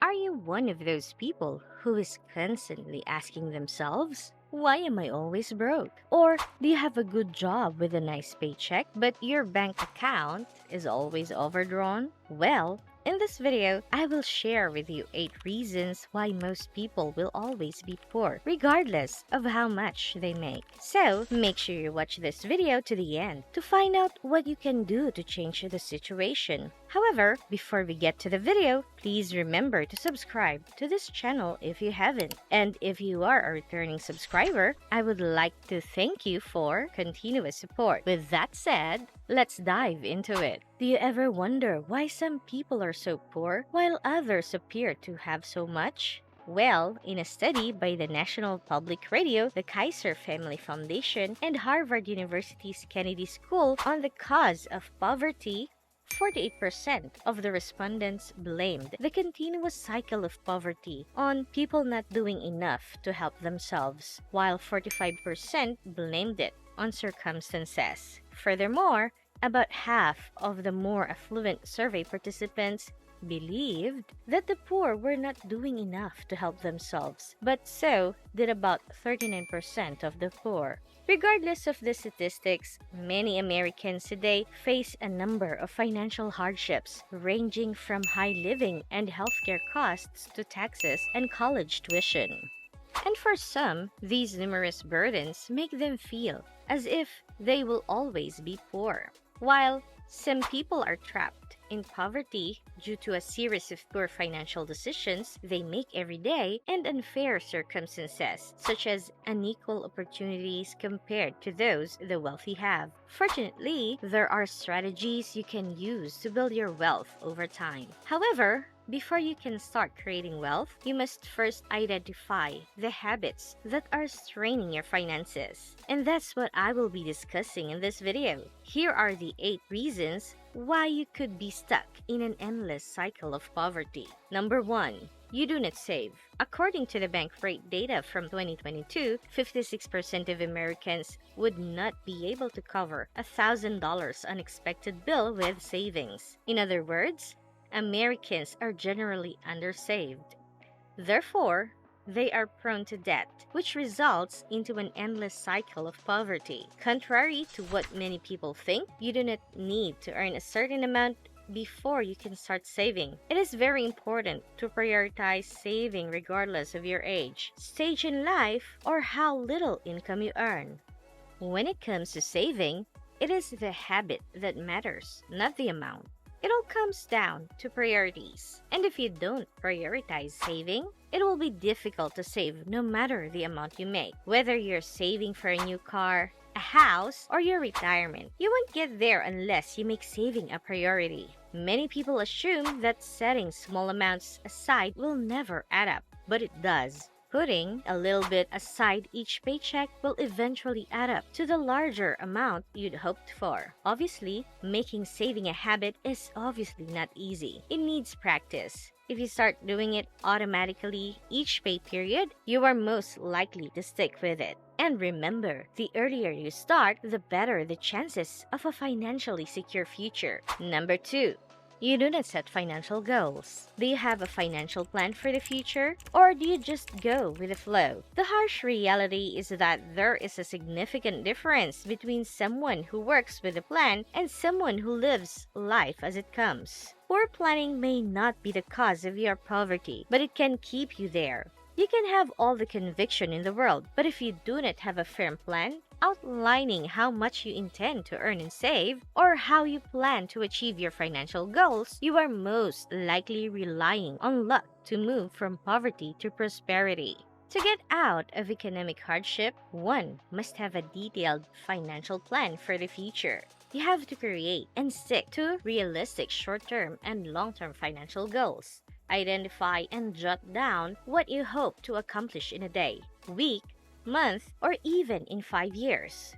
Are you one of those people who is constantly asking themselves, why am I always broke? Or do you have a good job with a nice paycheck, but your bank account is always overdrawn? Well, in this video, I will share with you 8 reasons why most people will always be poor, regardless of how much they make. So, make sure you watch this video to the end to find out what you can do to change the situation. However, before we get to the video, please remember to subscribe to this channel if you haven't. And if you are a returning subscriber, I would like to thank you for continuous support. With that said, let's dive into it. Do you ever wonder why some people are so poor while others appear to have so much? Well, in a study by the National Public Radio, the Kaiser Family Foundation, and Harvard University's Kennedy School on the cause of poverty, 48% of the respondents blamed the continuous cycle of poverty on people not doing enough to help themselves, while 45% blamed it on circumstances. Furthermore, about half of the more affluent survey participants believed that the poor were not doing enough to help themselves, but so did about 39% of the poor. Regardless of the statistics, many Americans today face a number of financial hardships, ranging from high living and healthcare costs to taxes and college tuition. And for some, these numerous burdens make them feel as if they will always be poor. While some people are trapped in poverty due to a series of poor financial decisions they make every day and unfair circumstances, such as unequal opportunities compared to those the wealthy have. Fortunately, there are strategies you can use to build your wealth over time. However, before you can start creating wealth, you must first identify the habits that are straining your finances. And that's what I will be discussing in this video. Here are the 8 reasons why you could be stuck in an endless cycle of poverty. Number 1. You do not save. According to the bank rate data from 2022, 56% of Americans would not be able to cover a $1,000 unexpected bill with savings. In other words, Americans are generally undersaved. Therefore, they are prone to debt, which results into an endless cycle of poverty. Contrary to what many people think, you do not need to earn a certain amount before you can start saving. It is very important to prioritize saving regardless of your age, stage in life, or how little income you earn. When it comes to saving, it is the habit that matters, not the amount. It all comes down to priorities. And if you don't prioritize saving, it will be difficult to save no matter the amount you make. Whether you're saving for a new car, a house, or your retirement, you won't get there unless you make saving a priority. Many people assume that setting small amounts aside will never add up, but it does. Putting a little bit aside each paycheck will eventually add up to the larger amount you'd hoped for. Obviously, making saving a habit is obviously not easy. It needs practice. If you start doing it automatically each pay period, you are most likely to stick with it. And remember, the earlier you start, the better the chances of a financially secure future. Number 2. You do not set financial goals. Do you have a financial plan for the future? Or do you just go with the flow? The harsh reality is that there is a significant difference between someone who works with a plan and someone who lives life as it comes. Poor planning may not be the cause of your poverty, but it can keep you there. You can have all the conviction in the world, but if you do not have a firm plan, outlining how much you intend to earn and save, or how you plan to achieve your financial goals, you are most likely relying on luck to move from poverty to prosperity. To get out of economic hardship, one must have a detailed financial plan for the future. You have to create and stick to realistic short-term and long-term financial goals. Identify and jot down what you hope to accomplish in a day, week, month, or even in 5 years.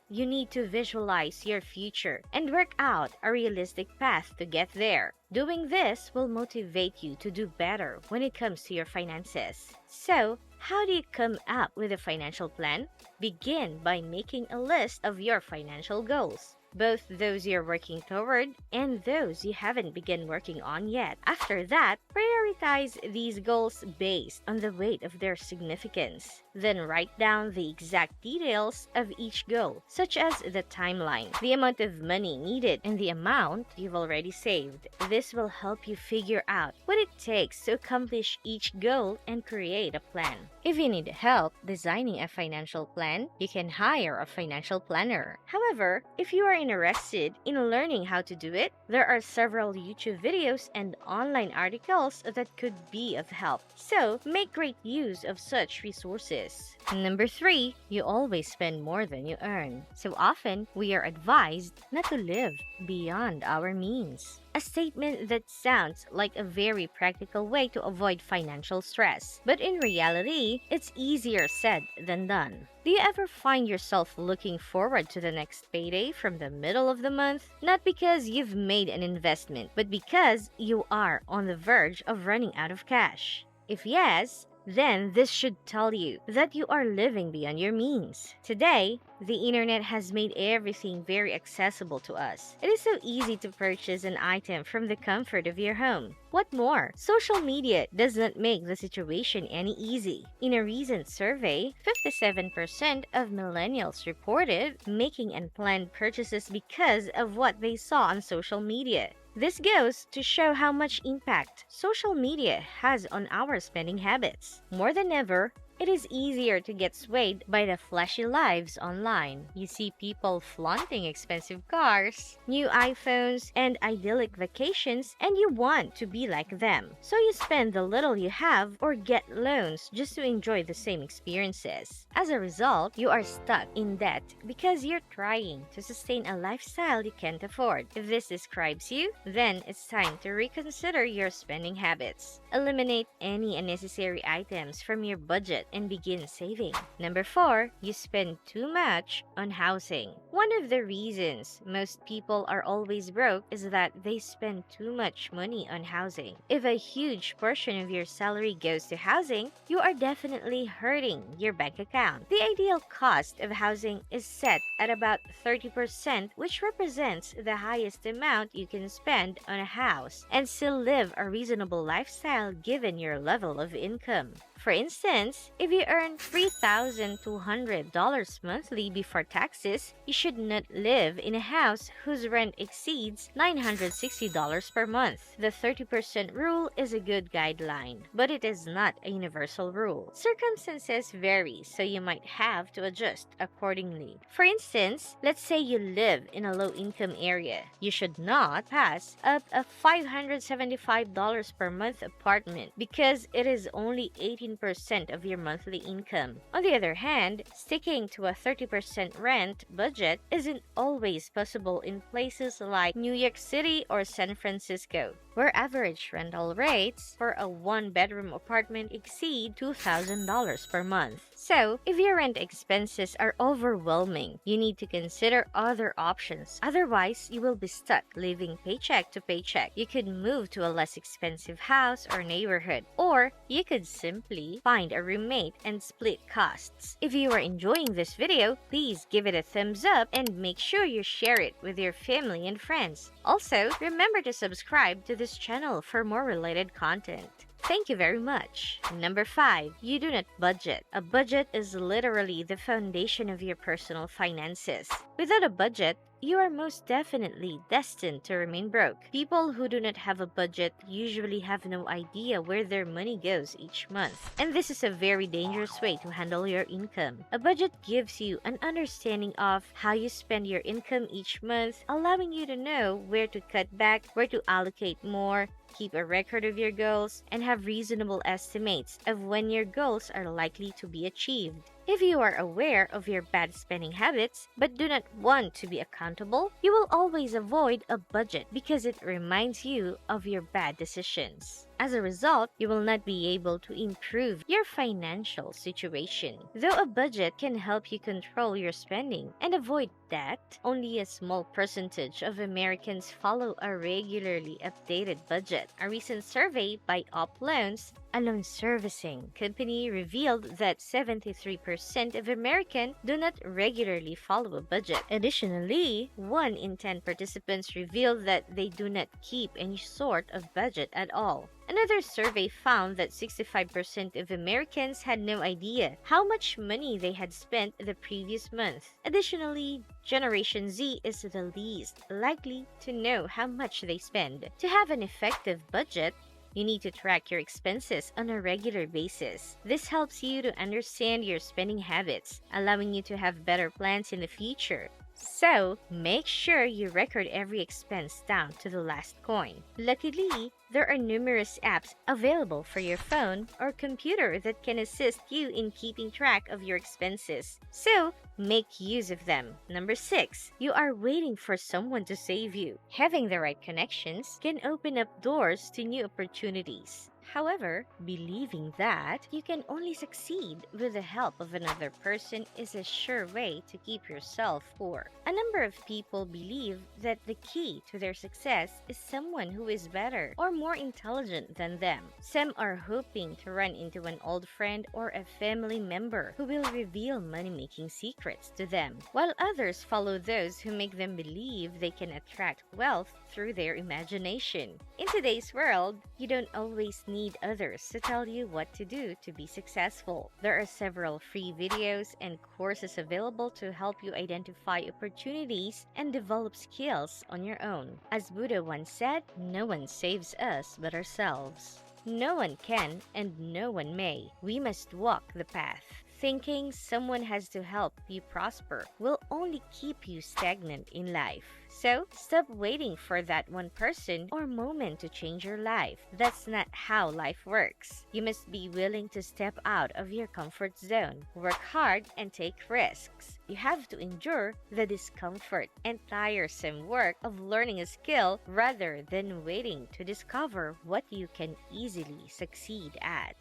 You need to visualize your future and work out a realistic path to get there. Doing this will motivate you to do better when it comes to your finances. So, how do you come up with a financial plan? Begin by making a list of your financial goals. both those you're working toward and those you haven't begun working on yet. After that, prioritize these goals based on the weight of their significance. Then write down the exact details of each goal, such as the timeline, the amount of money needed, and the amount you've already saved. This will help you figure out what it takes to accomplish each goal and create a plan. If you need help designing a financial plan, you can hire a financial planner. However, if you are interested in learning how to do it, there are several YouTube videos and online articles that could be of help. So, make great use of such resources. Number 3, you always spend more than you earn. So often, we are advised not to live beyond our means. A statement that sounds like a very practical way to avoid financial stress. But in reality, it's easier said than done. Do you ever find yourself looking forward to the next payday from the middle of the month? Not because you've made an investment, but because you are on the verge of running out of cash. If yes, then this should tell you that you are living beyond your means. Today, the internet has made everything very accessible to us. It is so easy to purchase an item from the comfort of your home. What more? Social media does not make the situation any easy. In a recent survey, 57% of millennials reported making unplanned purchases because of what they saw on social media. This goes to show how much impact social media has on our spending habits. More than ever, it is easier to get swayed by the flashy lives online. You see people flaunting expensive cars, new iPhones, and idyllic vacations, and you want to be like them. So you spend the little you have or get loans just to enjoy the same experiences. As a result, you are stuck in debt because you're trying to sustain a lifestyle you can't afford. If this describes you, then it's time to reconsider your spending habits. Eliminate any unnecessary items from your budget and begin saving. Number 4, you spend too much on housing. One of the reasons most people are always broke is that they spend too much money on housing. If a huge portion of your salary goes to housing, you are definitely hurting your bank account. The ideal cost of housing is set at about 30%, which represents the highest amount you can spend on a house and still live a reasonable lifestyle given your level of income. For instance, if you earn $3,200 monthly before taxes, you should not live in a house whose rent exceeds $960 per month. The 30% rule is a good guideline, but it is not a universal rule. Circumstances vary, so you might have to adjust accordingly. For instance, let's say you live in a low-income area. You should not pass up a $575 per month apartment because it is only 18% of your monthly income. On the other hand, sticking to a 30% rent budget isn't always possible in places like New York City or San Francisco, where average rental rates for a one-bedroom apartment exceed $2,000 per month. So, if your rent expenses are overwhelming, you need to consider other options. Otherwise, you will be stuck living paycheck to paycheck. You could move to a less expensive house or neighborhood, or you could simply find a roommate and split costs. If you are enjoying this video, please give it a thumbs up and make sure you share it with your family and friends. Also, remember to subscribe to this channel for more related content. Thank you very much. Number 5, you do not budget. A budget is literally the foundation of your personal finances. Without a budget, you are most definitely destined to remain broke. People who do not have a budget usually have no idea where their money goes each month. And this is a very dangerous way to handle your income. A budget gives you an understanding of how you spend your income each month, allowing you to know where to cut back, where to allocate more, keep a record of your goals, and have reasonable estimates of when your goals are likely to be achieved. If you are aware of your bad spending habits but do not want to be accountable, you will always avoid a budget because it reminds you of your bad decisions. As a result, you will not be able to improve your financial situation. Though a budget can help you control your spending and avoid debt, only a small percentage of Americans follow a regularly updated budget. A recent survey by Up Loans A loan servicing company revealed that 73% of Americans do not regularly follow a budget. Additionally, 1 in 10 participants revealed that they do not keep any sort of budget at all. Another survey found that 65% of Americans had no idea how much money they had spent the previous month. Additionally, Generation Z is the least likely to know how much they spend. To have an effective budget, you need to track your expenses on a regular basis. This helps you to understand your spending habits, allowing you to have better plans in the future. So, make sure you record every expense down to the last coin. Luckily, there are numerous apps available for your phone or computer that can assist you in keeping track of your expenses. So, make use of them. Number 6, you are waiting for someone to save you. Having the right connections can open up doors to new opportunities. However, believing that you can only succeed with the help of another person is a sure way to keep yourself poor. A number of people believe that the key to their success is someone who is better or more intelligent than them. Some are hoping to run into an old friend or a family member who will reveal money-making secrets to them, while others follow those who make them believe they can attract wealth through their imagination. In today's world, you don't always need others to tell you what to do to be successful. There are several free videos and courses available to help you identify opportunities and develop skills on your own. As Buddha once said, no one saves us but ourselves. No one can and no one may. We must walk the path. Thinking someone has to help you prosper will only keep you stagnant in life. So, stop waiting for that one person or moment to change your life. That's not how life works. You must be willing to step out of your comfort zone, work hard, and take risks. You have to endure the discomfort and tiresome work of learning a skill rather than waiting to discover what you can easily succeed at.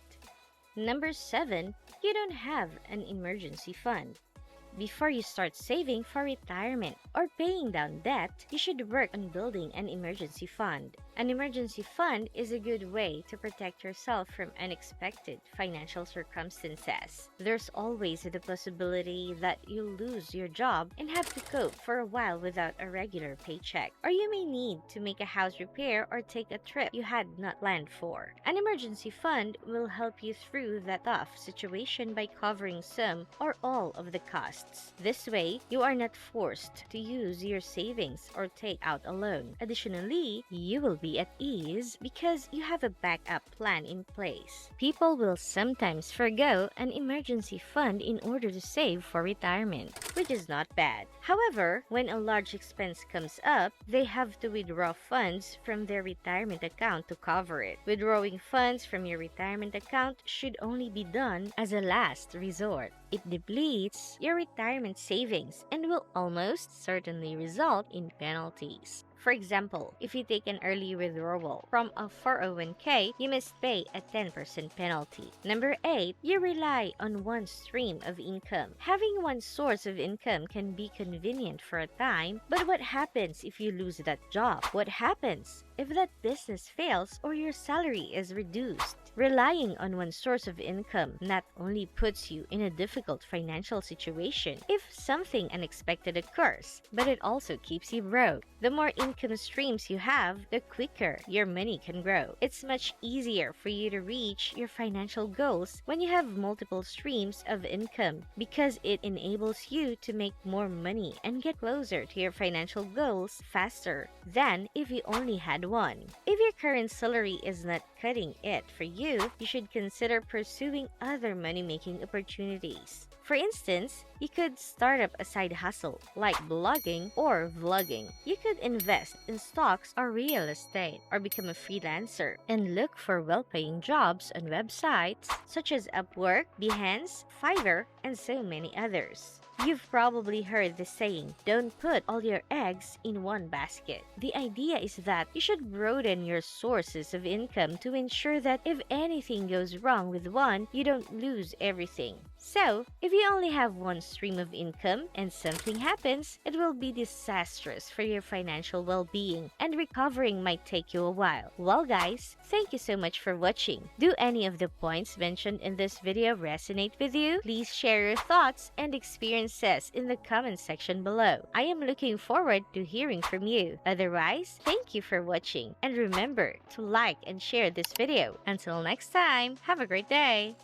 Number 7, you don't have an emergency fund. Before you start saving for retirement or paying down debt, you should work on building an emergency fund. An emergency fund is a good way to protect yourself from unexpected financial circumstances. There's always the possibility that you'll lose your job and have to cope for a while without a regular paycheck. Or you may need to make a house repair or take a trip you had not planned for. An emergency fund will help you through that tough situation by covering some or all of the costs. This way, you are not forced to use your savings or take out a loan. Additionally, you will be at ease because you have a backup plan in place. People will sometimes forgo an emergency fund in order to save for retirement, which is not bad. However, when a large expense comes up, they have to withdraw funds from their retirement account to cover it. Withdrawing funds from your retirement account should only be done as a last resort. It depletes your retirement savings and will almost certainly result in penalties. For example, if you take an early withdrawal from a 401k, you must pay a 10% penalty. Number 8, you rely on one stream of income. Having one source of income can be convenient for a time, but what happens if you lose that job? What happens if that business fails or your salary is reduced? Relying on one source of income not only puts you in a difficult financial situation if something unexpected occurs, but it also keeps you broke. The more income streams you have, the quicker your money can grow. It's much easier for you to reach your financial goals when you have multiple streams of income because it enables you to make more money and get closer to your financial goals faster than if you only had one. If your current salary is not cutting it for you, you should consider pursuing other money-making opportunities. For instance, you could start up a side hustle like blogging or vlogging. You could invest in stocks or real estate or become a freelancer and look for well-paying jobs on websites such as Upwork, Behance, Fiverr, and so many others. You've probably heard the saying, don't put all your eggs in one basket. The idea is that you should broaden your sources of income to ensure that if anything goes wrong with one, you don't lose everything. So, if you only have one stream of income and something happens, it will be disastrous for your financial well-being, and recovering might take you a while. Well guys, thank you so much for watching. Do any of the points mentioned in this video resonate with you? Please share your thoughts and experiences in the comment section below. I am looking forward to hearing from you. Otherwise, thank you for watching, and remember to like and share this video. Until next time, have a great day!